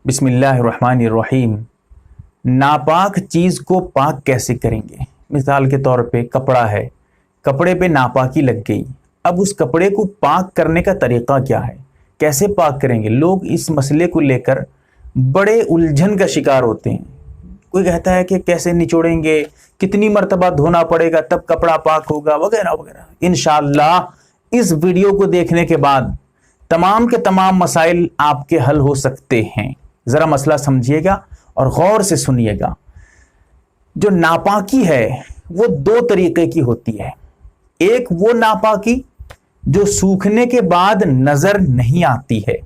बिस्मिल्लाहिर्रहमानिर्रहीम। नापाक चीज़ को पाक कैसे करेंगे। मिसाल के तौर पे कपड़ा है, कपड़े पे नापाकी लग गई, अब उस कपड़े को पाक करने का तरीक़ा क्या है, कैसे पाक करेंगे। लोग इस मसले को लेकर बड़े उलझन का शिकार होते हैं। कोई कहता है कि कैसे निचोड़ेंगे, कितनी मरतबा धोना पड़ेगा तब कपड़ा पाक होगा, वगैरह वगैरह। इंशाअल्लाह इस वीडियो को देखने के बाद तमाम के तमाम मसाइल आपके हल हो सकते हैं। ज़रा मसला समझिएगा और गौर से सुनिएगा। जो नापाकी है वो दो तरीके की होती है। एक वो नापाकी जो सूखने के बाद नज़र नहीं आती है,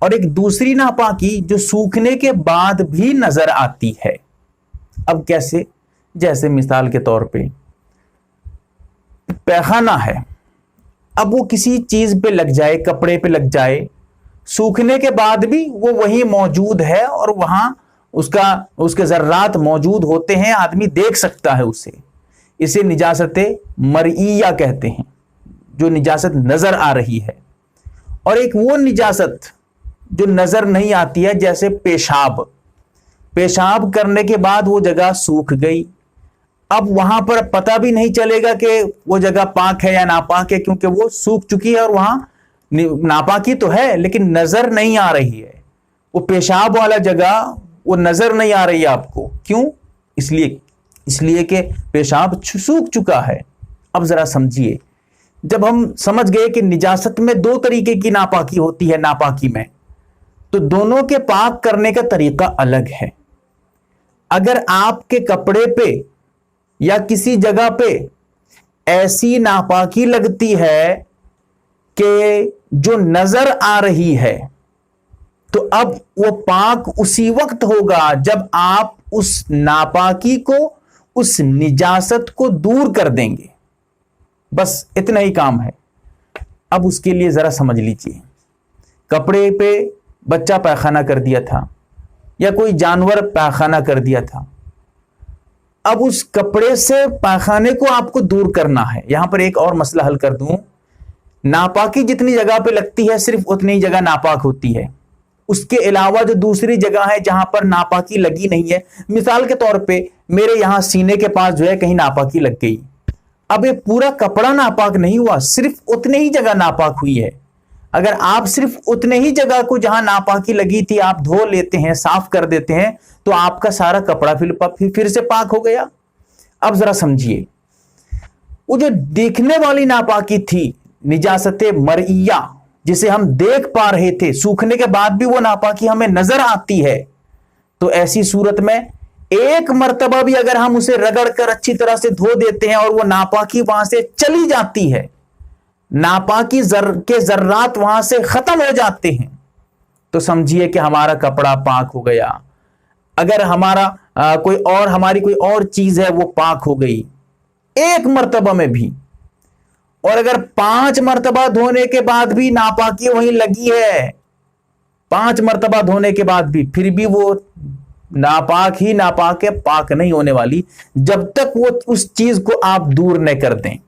और एक दूसरी नापाकी जो सूखने के बाद भी नज़र आती है। अब कैसे? जैसे मिसाल के तौर पे पैखाना है, अब वो किसी चीज़ पे लग जाए, कपड़े पे लग जाए, सूखने के बाद भी वो वहीं मौजूद है और वहां उसके ज़र्रात मौजूद होते हैं, आदमी देख सकता है उसे। इसे निजासत मरईया कहते हैं, जो निजासत नज़र आ रही है। और एक वो निजासत जो नज़र नहीं आती है, जैसे पेशाब करने के बाद वो जगह सूख गई, अब वहां पर पता भी नहीं चलेगा कि वो जगह पाक है या नापाक है, क्योंकि वो सूख चुकी है और वहां नापाकी तो है लेकिन नजर नहीं आ रही है। वो पेशाब वाला जगह वो नजर नहीं आ रही है आपको। क्यों? इसलिए कि पेशाब सूख चुका है। अब जरा समझिए, जब हम समझ गए कि निजासत में दो तरीके की नापाकी होती है, नापाकी में तो दोनों के पाक करने का तरीका अलग है। अगर आपके कपड़े पे या किसी जगह पे ऐसी नापाकी लगती है कि जो नजर आ रही है, तो अब वो पाक उसी वक्त होगा जब आप उस नापाकी को, उस निजासत को दूर कर देंगे। बस इतना ही काम है। अब उसके लिए जरा समझ लीजिए, कपड़े पे बच्चा पैखाना कर दिया था या कोई जानवर पैखाना कर दिया था, अब उस कपड़े से पैखाने को आपको दूर करना है। यहां पर एक और मसला हल कर दूं, नापाकी जितनी जगह पे लगती है सिर्फ उतनी ही जगह नापाक होती है। उसके अलावा जो दूसरी जगह है जहां पर नापाकी लगी नहीं है, मिसाल के तौर पे मेरे यहां सीने के पास जो है कहीं नापाकी लग गई, अब ये पूरा कपड़ा नापाक नहीं हुआ, सिर्फ उतने ही जगह नापाक हुई है। अगर आप सिर्फ उतने ही जगह को जहां नापाकी लगी थी आप धो लेते हैं, साफ कर देते हैं, तो आपका सारा कपड़ा फिर से पाक हो गया। अब जरा समझिए, वो जो देखने वाली नापाकी थी, निजासत मरईया, जिसे हम देख पा रहे थे, सूखने के बाद भी वो नापाकी हमें नजर आती है, तो ऐसी सूरत में एक मर्तबा भी अगर हम उसे रगड़ कर अच्छी तरह से धो देते हैं और वो नापाकी वहां से चली जाती है, नापाकी के जर्रात वहां से खत्म हो जाते हैं, तो समझिए कि हमारा कपड़ा पाक हो गया। अगर हमारी कोई और चीज है वो पाक हो गई एक मर्तबा में भी। और अगर 5 मर्तबा धोने के बाद भी नापाकी वहीं लगी है, 5 मर्तबा धोने के बाद भी, फिर भी वो नापाक ही नापाक है, पाक नहीं होने वाली जब तक वो उस चीज को आप दूर न कर दें।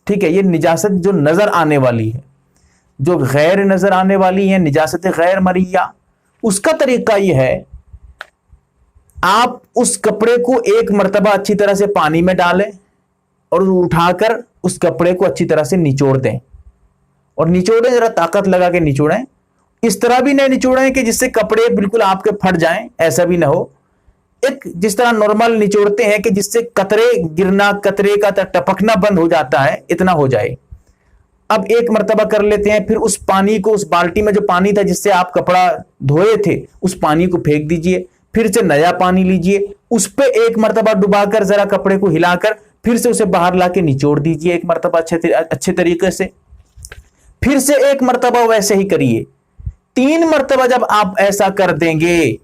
ठीक है, ये निजासत जो नजर आने वाली है। जो गैर नजर आने वाली है, निजासत गैर मरईया, उसका तरीका यह है, आप उस कपड़े को एक मर्तबा अच्छी तरह से पानी में डालें और उठाकर उस कपड़े को अच्छी तरह से निचोड़ दें। और निचोड़ें, जरा ताकत लगा के निचोड़ें। इस तरह भी नहीं निचोड़ें कि जिससे कपड़े बिल्कुल आपके फट जाएं, ऐसा भी ना हो। एक जिस तरह नॉर्मल निचोड़ते हैं कि जिससे कतरे गिरना, कतरे का टपकना बंद हो जाता है, इतना हो जाए। अब एक मर्तबा कर लेते हैं, फिर उस पानी को, उस बाल्टी में जो पानी था जिससे आप कपड़ा धोए थे, उस पानी को फेंक दीजिए, फिर से नया पानी लीजिए, उस पे एक मर्तबा डुबाकर जरा कपड़े को हिलाकर फिर से उसे बाहर लाके निचोड़ दीजिए एक मर्तबा अच्छे तरीके से, फिर से एक मर्तबा वैसे ही करिए। 3 मर्तबा जब आप ऐसा कर देंगे,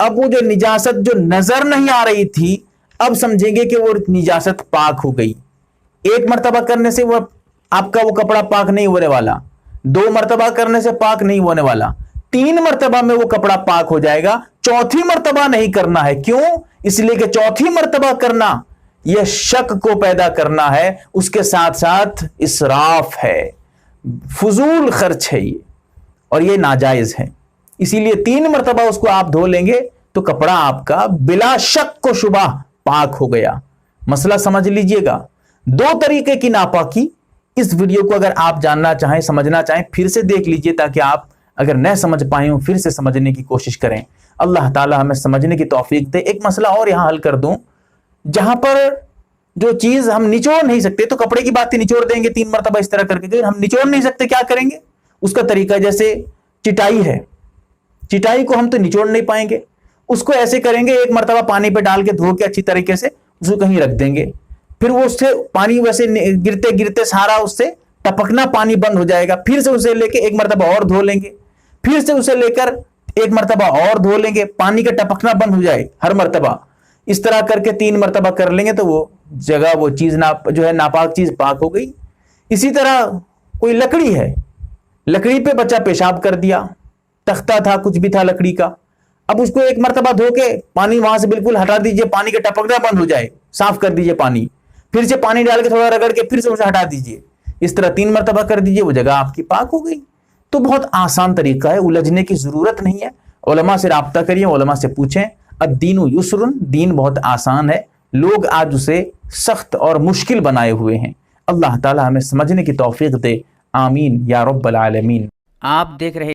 अब वो जो निजासत जो नजर नहीं आ रही थी, अब समझेंगे कि वो निजासत पाक हो गई। एक मर्तबा करने से वो आपका वो कपड़ा पाक नहीं होने वाला, 2 मर्तबा करने से पाक नहीं होने वाला, 3 मर्तबा में वो कपड़ा पाक हो जाएगा। चौथी मर्तबा नहीं करना है। क्यों? इसलिए कि चौथी मर्तबा करना यह शक को पैदा करना है, उसके साथ साथ इसराफ है, फजूल खर्च है ये, और ये नाजायज है। اسی لیے 3 مرتبہ اس کو آپ دھو لیں گے تو کپڑا آپ کا بلا شک و شبہ پاک ہو گیا. مسئلہ سمجھ لیجئے گا. 2 طریقے کی ناپاکی. اس ویڈیو کو اگر آپ جاننا چاہیں، سمجھنا چاہیں، پھر سے دیکھ لیجئے تاکہ آپ اگر نہ سمجھ پائے ہوں پھر سے سمجھنے کی کوشش کریں. اللہ تعالی ہمیں سمجھنے کی توفیق دے. ایک مسئلہ اور یہاں حل کر دوں، جہاں پر جو چیز ہم نچوڑ نہیں سکتے، تو کپڑے کی بات نچوڑ دیں گے 3 مرتبہ اس طرح کر کے. ہم نچوڑ نہیں سکتے، کیا کریں گے؟ اس کا طریقہ جیسے چٹائی ہے، چٹائی کو ہم تو نچوڑ نہیں پائیں گے. اس کو ایسے کریں گے، 1 مرتبہ پانی پہ ڈال کے دھو کے اچھی طریقے سے اس کو کہیں رکھ دیں گے. پھر وہ اس سے پانی ویسے گرتے گرتے سارا اس سے ٹپکنا پانی بند ہو جائے گا. پھر سے اسے لے کے 1 مرتبہ اور دھو لیں گے. پھر سے اسے لے کر 1 مرتبہ اور دھو لیں گے، پانی کا ٹپکنا بند ہو جائے ہر مرتبہ. اس طرح کر کے 3 مرتبہ کر لیں گے تو وہ جگہ، وہ چیز جو ہے ناپاک چیز پاک ہو گئی. اسی طرح کوئی لکڑی ہے، لکڑی پہ بچہ پیشاب کر دیا، تختہ تھا، کچھ بھی تھا لکڑی کا. اب اس کو 1 مرتبہ دھو کے پانی وہاں سے بالکل ہٹا دیجئے، پانی کا ٹپکنا بند ہو جائے، صاف کر دیجئے پانی. پھر سے پانی ڈال کے تھوڑا رگڑ کے پھر سے اسے ہٹا دیجئے. اس طرح 3 مرتبہ کر دیجئے، وہ جگہ آپ کی پاک ہو گئی. تو بہت آسان طریقہ ہے، الجھنے کی ضرورت نہیں ہے. علماء سے رابطہ کریے، علماء سے پوچھیں. الدین یسر، دین بہت آسان ہے. لوگ آج اسے سخت اور مشکل بنائے ہوئے ہیں. اللہ تعالی ہمیں سمجھنے کی توفیق دے. آمین یا رب العالمین. آپ دیکھ رہے